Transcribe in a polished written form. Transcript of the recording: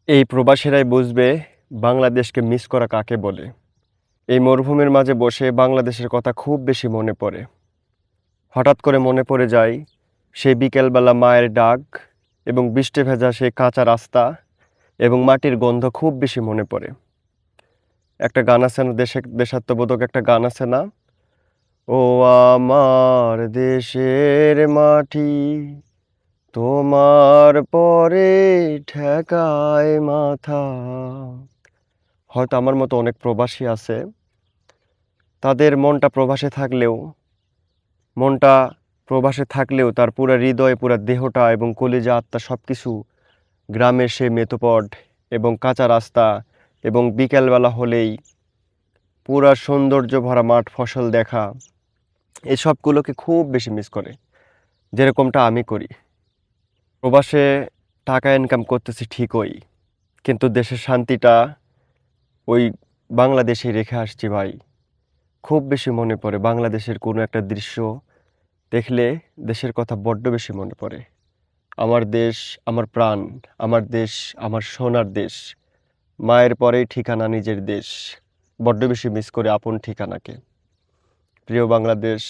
এই প্রবাসীরাই বুঝবে বাংলাদেশকে মিস করা কাকে বলে। এই মরুভূমির মাঝে বসে বাংলাদেশের কথা খুব বেশি মনে পড়ে। হঠাৎ করে মনে পড়ে যায় সেই বিকেলবেলা মায়ের ডাক এবং বৃষ্টি ভেজা সেই কাঁচা রাস্তা এবং মাটির গন্ধ খুব বেশি মনে পড়ে। একটা গান আছে না, দেশাত্মবোধক একটা গান আছে না, ও আমার দেশের মাটি তোমার পরে ঠেকায় মাথা। হয়তো আমার মতো অনেক প্রবাসী আছে, তাদের মনটা প্রবাসে থাকলেও তার পুরা হৃদয়, পুরা দেহটা এবং কলিজা, আত্মা সব কিছু গ্রামের সেই মেথোপড এবং কাঁচা রাস্তা এবং বিকেলবেলা হলেই পুরা সৌন্দর্য ভরা মাঠ ফসল দেখা, এই সবগুলোকে খুব বেশি মিস করে, যেরকমটা আমি করি। প্রবাসে টাকা ইনকাম করতেছি ঠিকই, কিন্তু দেশের শান্তিটা ওই বাংলাদেশেই রেখে আসছি ভাই। খুব বেশি মনে পড়ে বাংলাদেশের কোনো একটা দৃশ্য দেখলে, দেশের কথা বড্ড বেশি মনে পড়ে। আমার দেশ, আমার প্রাণ, আমার দেশ, আমার সোনার দেশ। মায়ের পরেই ঠিকানা নিজের দেশ। বড্ড বেশি মিস করে আপন ঠিকানাকে। প্রিয় বাংলাদেশ,